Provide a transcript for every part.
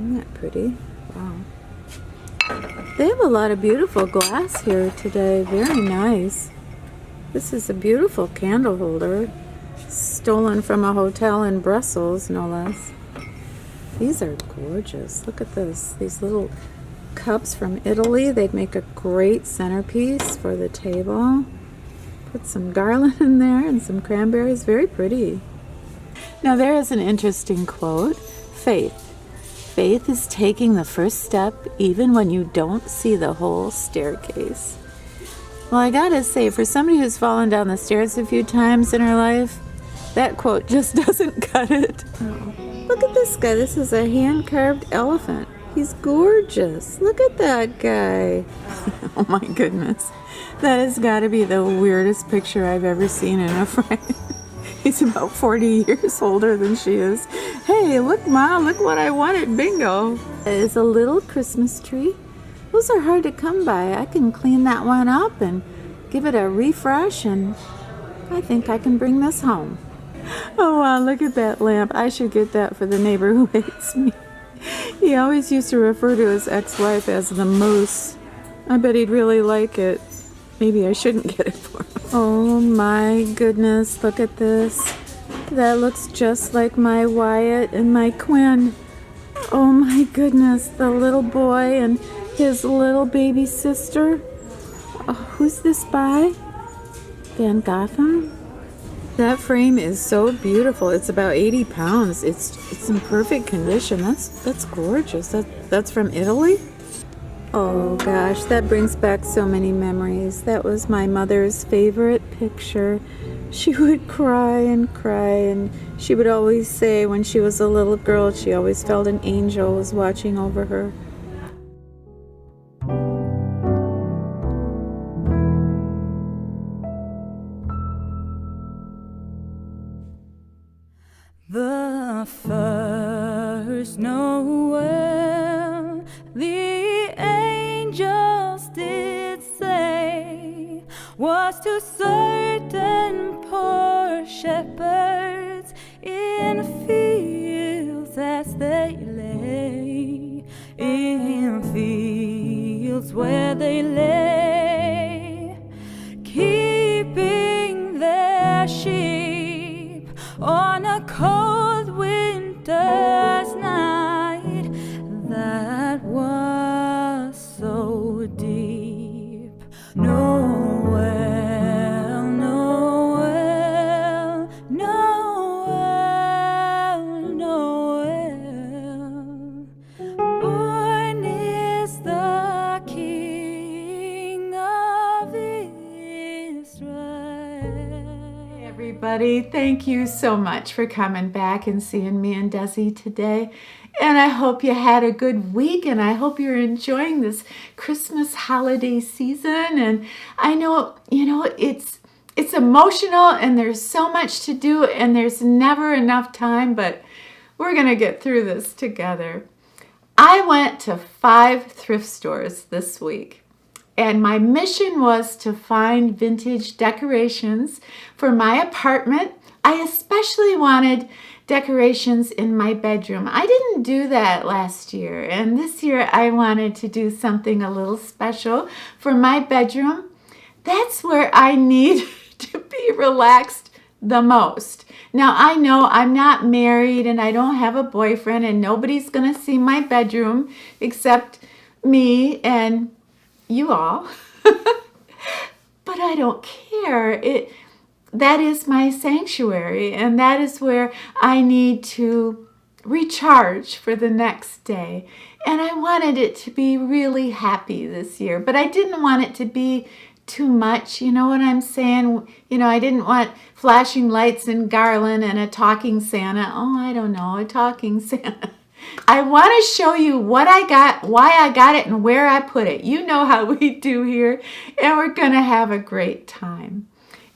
Isn't that pretty? Wow. They have a lot of beautiful glass here today. Very nice. This is a beautiful candle holder. Stolen from a hotel in Brussels, no less. These are gorgeous. Look at this. These little cups from Italy. They'd make a great centerpiece for the table. Put some garland in there and some cranberries. Very pretty. Now there is an interesting quote. Faith. Faith is taking the first step even when you don't see the whole staircase. Well, I gotta say, for somebody who's fallen down the stairs a few times in her life, that quote just doesn't cut it. Oh. Look at this guy. This is a hand-carved elephant. He's gorgeous. Look at that guy. Oh my goodness. That has got to be the weirdest picture I've ever seen in a frame. He's about 40 years older than she is. Hey, look, Ma, look what I won at bingo. It's a little Christmas tree. Those are hard to come by. I can clean that one up and give it a refresh, and I think I can bring this home. Oh, wow, look at that lamp. I should get that for the neighbor who hates me. He always used to refer to his ex-wife as the moose. I bet he'd really like it. Maybe I shouldn't get it for him. Oh my goodness, look at this. That looks just like my Wyatt and my Quinn. Oh my goodness, the little boy and his little baby sister. Oh, who's this by? Van Gotham? That frame is so beautiful. It's about 80 pounds. It's in perfect condition. That's gorgeous. That's from Italy? Oh gosh, that brings back so many memories. That was my mother's favorite picture. She would cry, and she would always say when she was a little girl, she always felt an angel was watching over her. The first Noel, the angels did say, was to certain poor shepherds in fields as they lay, in fields where they lay, keeping their sheep on a cold winter's night that was so deep. Noel, Noel, Noel, Noel, born is the King of Israel. Hey everybody, thank you so much for coming back and seeing me and Desi today. And I hope you had a good week, and I hope you're enjoying this Christmas holiday season. And I know, it's emotional, and there's so much to do, and there's never enough time, but we're going to get through this together. I went to 5 thrift stores this week, and my mission was to find vintage decorations for my apartment. I especially wanted decorations in my bedroom. I didn't do that last year, and this year I wanted to do something a little special for my bedroom. That's where I need to be relaxed the most. Now, I know I'm not married and I don't have a boyfriend, and nobody's gonna see my bedroom except me and you all. But I don't care. That is my sanctuary, and that is where I need to recharge for the next day. And I wanted it to be really happy this year, but I didn't want it to be too much. You know what I'm saying? I didn't want flashing lights and garland and a talking Santa. Oh, I don't know, a talking Santa. I want to show you what I got, why I got it, and where I put it. You know how we do here, and we're going to have a great time.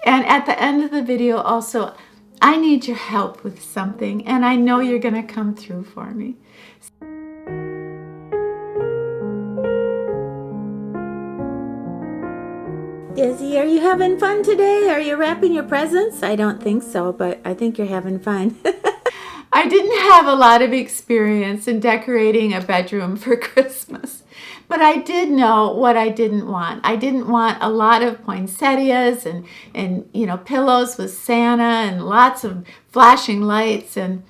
And at the end of the video also, I need your help with something, and I know you're going to come through for me. Desi, are you having fun today? Are you wrapping your presents? I don't think so, but I think you're having fun. I didn't have a lot of experience in decorating a bedroom for Christmas, but I did know what I didn't want. I didn't want a lot of poinsettias and pillows with Santa and lots of flashing lights, and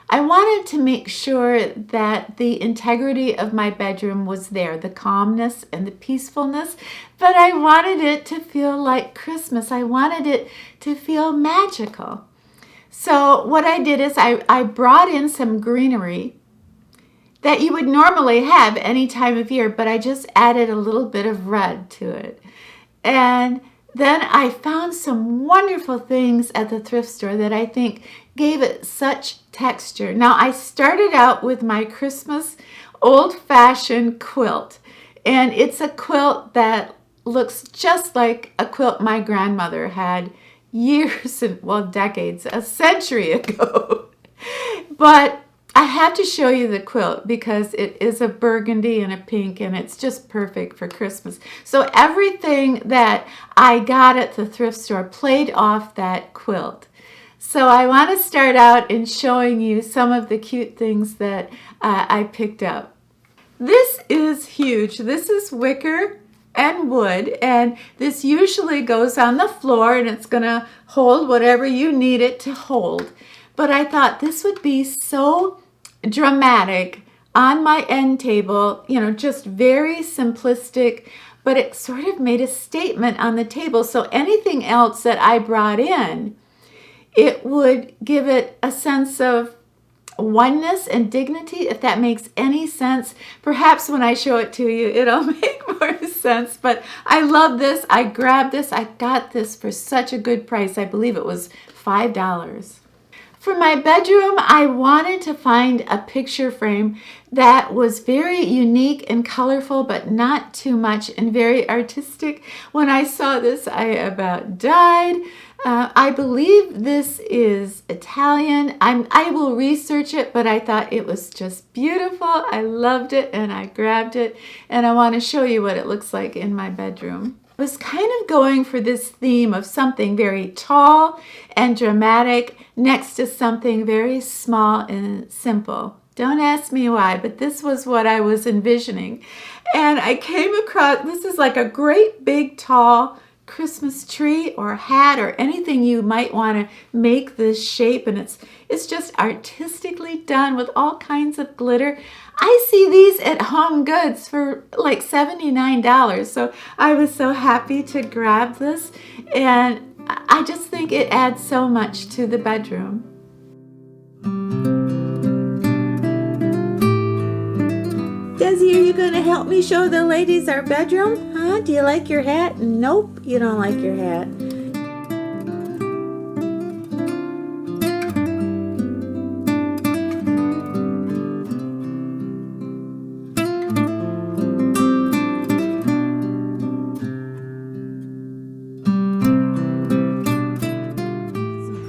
I wanted to make sure that the integrity of my bedroom was there, the calmness and the peacefulness, but I wanted it to feel like Christmas. I wanted it to feel magical. So what I did is I brought in some greenery that you would normally have any time of year, but I just added a little bit of red to it. And then I found some wonderful things at the thrift store that I think gave it such texture. Now, I started out with my Christmas old-fashioned quilt, and it's a quilt that looks just like a quilt my grandmother had years, decades, a century ago. But I have to show you the quilt because it is a burgundy and a pink, and it's just perfect for Christmas. So everything that I got at the thrift store played off that quilt. So I want to start out in showing you some of the cute things that I picked up. This is huge. This is wicker and wood, and this usually goes on the floor, and it's going to hold whatever you need it to hold. But I thought this would be so dramatic on my end table, just very simplistic, but it sort of made a statement on the table. So anything else that I brought in, it would give it a sense of oneness and dignity, if that makes any sense. Perhaps when I show it to you, it'll make more sense. But I love this. I grabbed this. I got this for such a good price. I believe it was $5. For my bedroom, I wanted to find a picture frame that was very unique and colorful, but not too much, and very artistic. When I saw this, I about died. I believe this is Italian. I will research it, but I thought it was just beautiful. I loved it, and I grabbed it, and I want to show you what it looks like in my bedroom. I was kind of going for this theme of something very tall and dramatic next to something very small and simple. Don't ask me why, but this was what I was envisioning. And I came across, this is like a great big tall Christmas tree or hat or anything you might want to make this shape, and it's just artistically done with all kinds of glitter. I see these at Home Goods for like $79, so I was so happy to grab this, and I just think it adds so much to the bedroom. Desi, are you going to help me show the ladies our bedroom? Huh? Do you like your hat? Nope, you don't like your hat.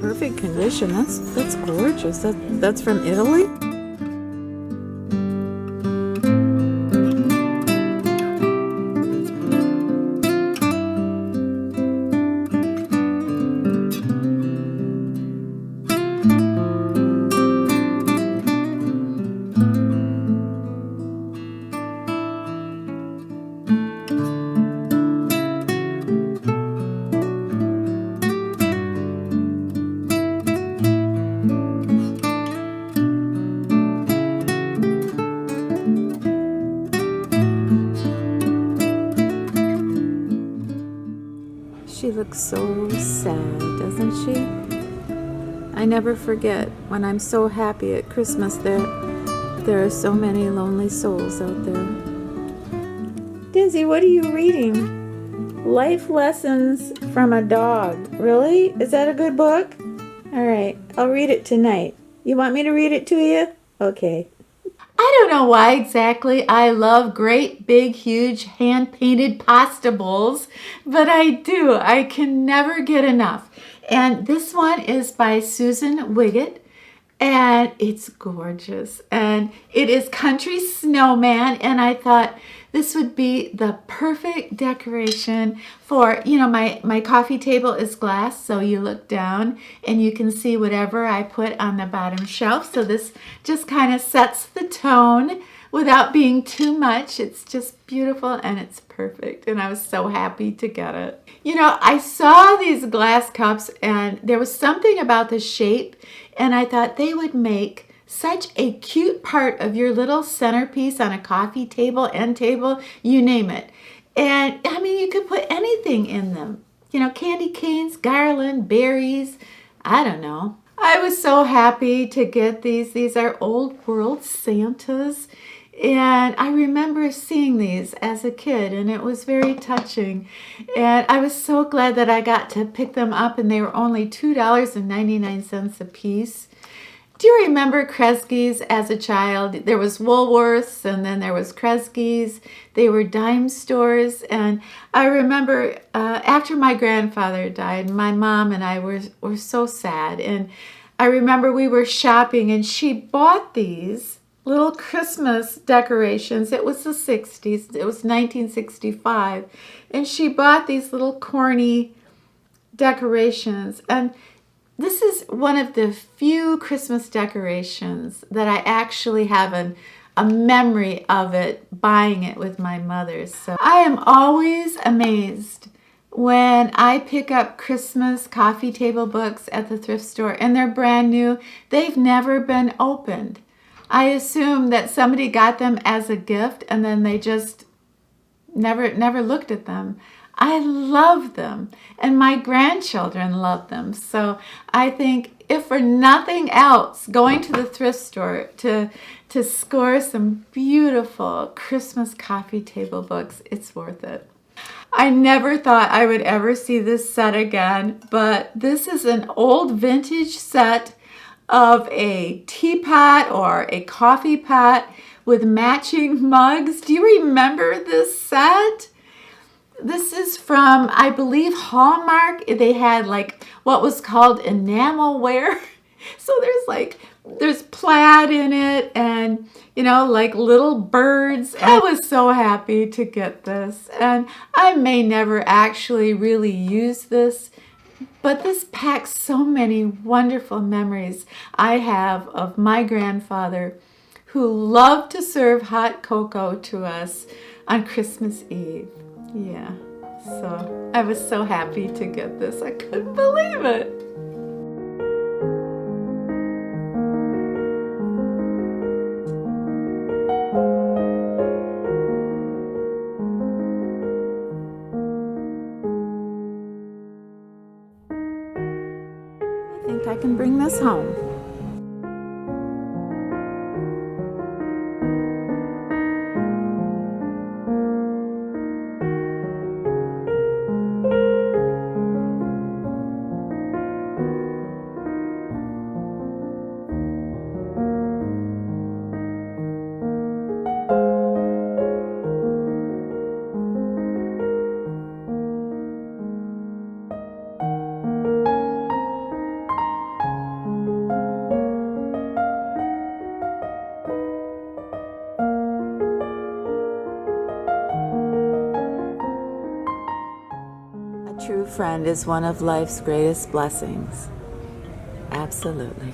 Perfect condition. That's gorgeous. That's from Italy? She looks so sad, doesn't she? I never forget when I'm so happy at Christmas that there are so many lonely souls out there. Desi, what are you reading? Life Lessons from a Dog. Really? Is that a good book? All right, I'll read it tonight. You want me to read it to you? Okay. I don't know why exactly I love great, big, huge, hand-painted pasta bowls, but I do. I can never get enough. And this one is by Susan Wiggett, And it's gorgeous. And it is Country Snowman. And I thought this would be the perfect decoration for, my coffee table is glass. So you look down and you can see whatever I put on the bottom shelf. So this just kind of sets the tone without being too much. It's just beautiful and it's perfect. And I was so happy to get it. I saw these glass cups and there was something about the shape, and I thought they would make such a cute part of your little centerpiece on a coffee table, end table, you name it. And I mean, you could put anything in them. Candy canes, garland, berries, I don't know. I was so happy to get these. These are old world Santas. And I remember seeing these as a kid, and it was very touching. And I was so glad that I got to pick them up, and they were only $2.99 a piece. Do you remember Kresge's as a child? There was Woolworths, and then there was Kresge's. They were dime stores. And I remember after my grandfather died, my mom and I were so sad. And I remember we were shopping, and she bought these little Christmas decorations. It was the 60s. It was 1965. And she bought these little corny decorations. And this is one of the few Christmas decorations that I actually have a memory of it, buying it with my mother. So I am always amazed when I pick up Christmas coffee table books at the thrift store and they're brand new. They've never been opened. I assume that somebody got them as a gift and then they just never looked at them. I love them, and my grandchildren love them. So I think, if for nothing else, going to the thrift store to score some beautiful Christmas coffee table books, it's worth it. I never thought I would ever see this set again, but this is an old vintage set of a teapot or a coffee pot with matching mugs. Do you remember this set? This is from, I believe, Hallmark. They had like what was called enamelware. So there's plaid in it and, like little birds. I was so happy to get this. And I may never actually really use this, but this packs so many wonderful memories I have of my grandfather, who loved to serve hot cocoa to us on Christmas Eve. Yeah, so I was so happy to get this. I couldn't believe it. I think I can bring this home. A true friend is one of life's greatest blessings. Absolutely.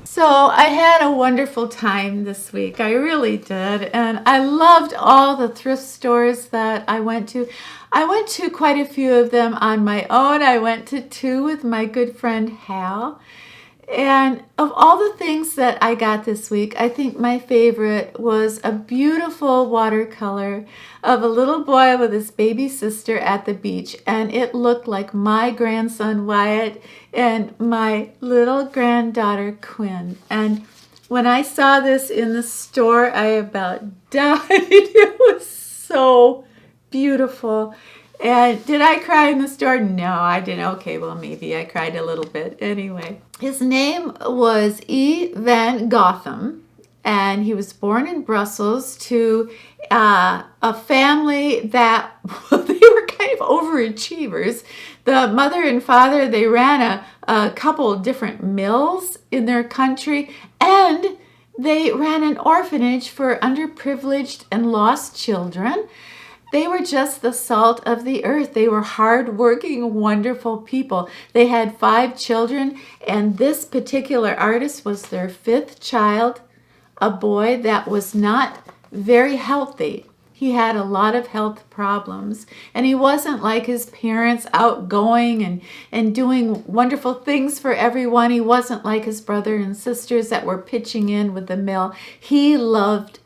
So I had a wonderful time this week. I really did. And I loved all the thrift stores that I went to. I went to quite a few of them on my own. I went to 2 with my good friend Hal. And of all the things that I got this week, I think my favorite was a beautiful watercolor of a little boy with his baby sister at the beach. And it looked like my grandson Wyatt and my little granddaughter Quinn. And when I saw this in the store, I about died. It was so beautiful. And did I cry in the store? No, I didn't. Okay, well, maybe I cried a little bit. Anyway, his name was E. Van Gotham, and he was born in Brussels to a family that they were kind of overachievers. The mother and father, they ran a couple different mills in their country, and they ran an orphanage for underprivileged and lost children. They were just the salt of the earth. They were hardworking, wonderful people. They had 5 children, and this particular artist was their 5th child, a boy that was not very healthy. He had a lot of health problems, and he wasn't like his parents, outgoing and doing wonderful things for everyone. He wasn't like his brother and sisters that were pitching in with the mill. He loved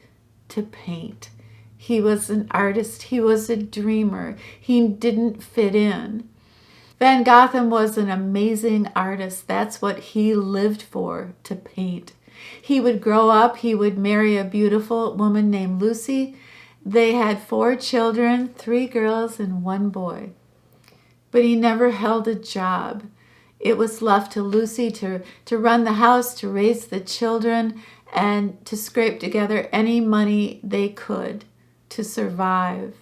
to paint. He was an artist. He was a dreamer. He didn't fit in. Van Gogh was an amazing artist. That's what he lived for, to paint. He would grow up. He would marry a beautiful woman named Lucy. They had 4 children, 3 girls and 1 boy. But he never held a job. It was left to Lucy to run the house, to raise the children, and to scrape together any money they could to survive.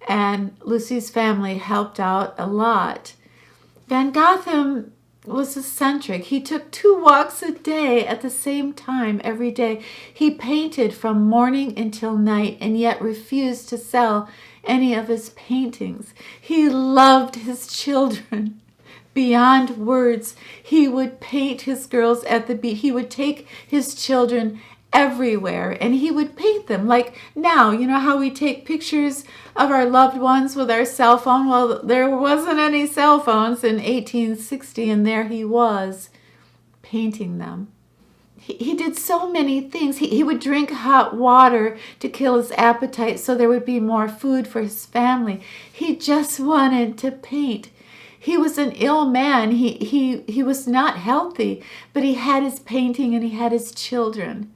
And Lucy's family helped out a lot. Van Gogh was eccentric. He took 2 walks a day at the same time every day. He painted from morning until night and yet refused to sell any of his paintings. He loved his children beyond words. He would paint his girls at the beach. He would take his children everywhere and he would paint them. Like now, you know how we take pictures of our loved ones with our cell phone? Well, there wasn't any cell phones in 1860, and there he was painting them. He did so many things. He would drink hot water to kill his appetite so there would be more food for his family. He just wanted to paint. He was an ill man. He was not healthy, but he had his painting and he had his children.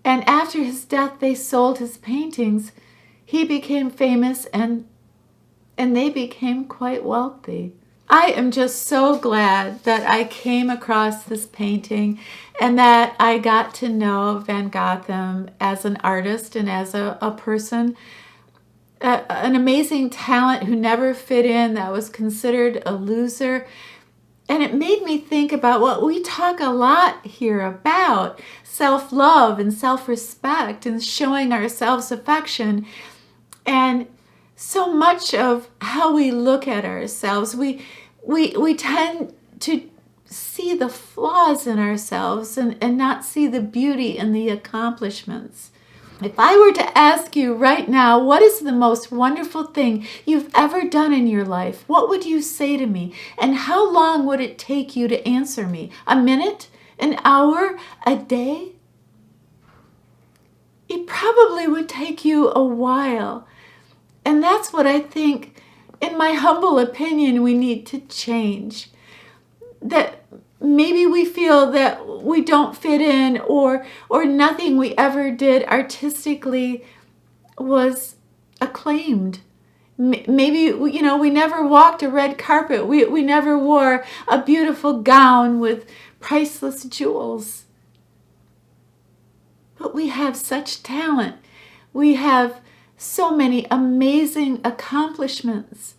And after his death, they sold his paintings. He became famous and they became quite wealthy. I am just so glad that I came across this painting and that I got to know Van Gogh as an artist and as a person, an amazing talent who never fit in, that was considered a loser. And it made me think about what we talk a lot here about, self-love and self-respect and showing ourselves affection. And so much of how we look at ourselves, we tend to see the flaws in ourselves and not see the beauty in the accomplishments. If I were to ask you right now, what is the most wonderful thing you've ever done in your life? What would you say to me? And how long would it take you to answer me? A minute? An hour? A day? It probably would take you a while. And that's what I think, in my humble opinion, we need to change. That maybe we feel that we don't fit in, or nothing we ever did artistically was acclaimed. Maybe, we never walked a red carpet. We never wore a beautiful gown with priceless jewels. But we have such talent. We have so many amazing accomplishments,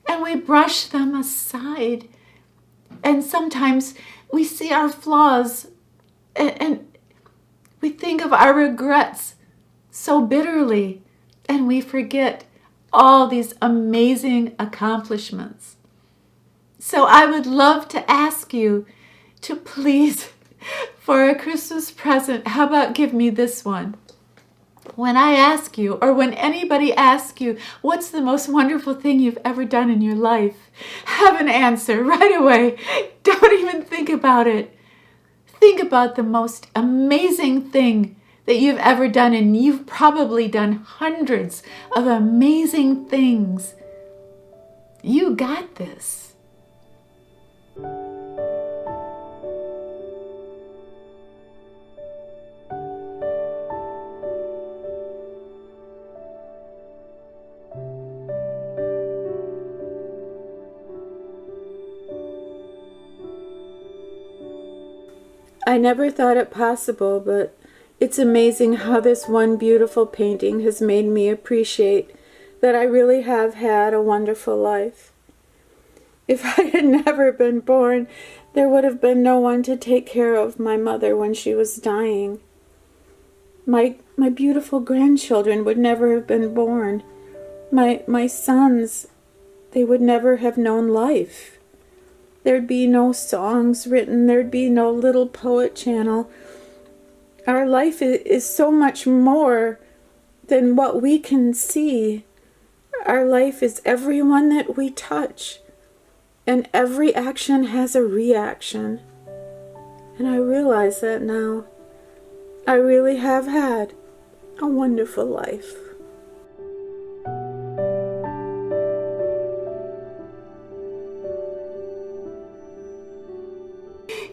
and we brush them aside. And sometimes we see our flaws and we think of our regrets so bitterly, and we forget all these amazing accomplishments. So I would love to ask you to please, for a Christmas present, how about give me this one? When I ask you, or when anybody asks you, what's the most wonderful thing you've ever done in your life? Have an answer right away. Don't even think about it. Think about the most amazing thing that you've ever done, and you've probably done hundreds of amazing things. You got this. I never thought it possible, but it's amazing how this one beautiful painting has made me appreciate that I really have had a wonderful life. If I had never been born, there would have been no one to take care of my mother when she was dying. My beautiful grandchildren would never have been born. My sons, they would never have known life. There'd be no songs written. There'd be no LittlePoet channel. Our life is so much more than what we can see. Our life is everyone that we touch. And every action has a reaction. And I realize that now. I really have had a wonderful life.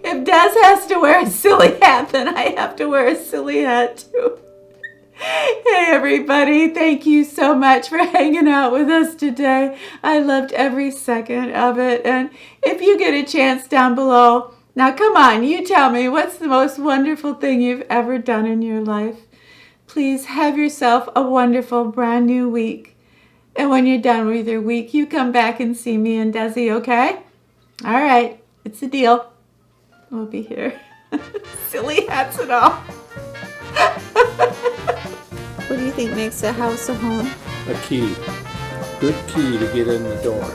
If Des has to wear a silly hat, then I have to wear a silly hat too. Hey everybody, thank you so much for hanging out with us today. I loved every second of it. And if you get a chance down below, now come on, you tell me, what's the most wonderful thing you've ever done in your life? Please have yourself a wonderful brand new week. And when you're done with your week, you come back and see me and Desi, okay? All right, it's a deal. We'll be here. Silly hats and all. What do you think makes a house a home? A key. Good key to get in the door.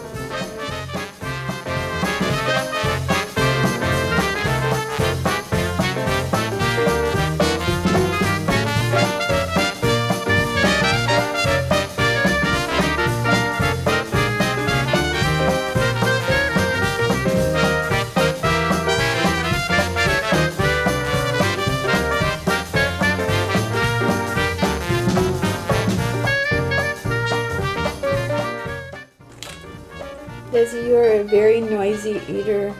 Desi, you are a very noisy eater.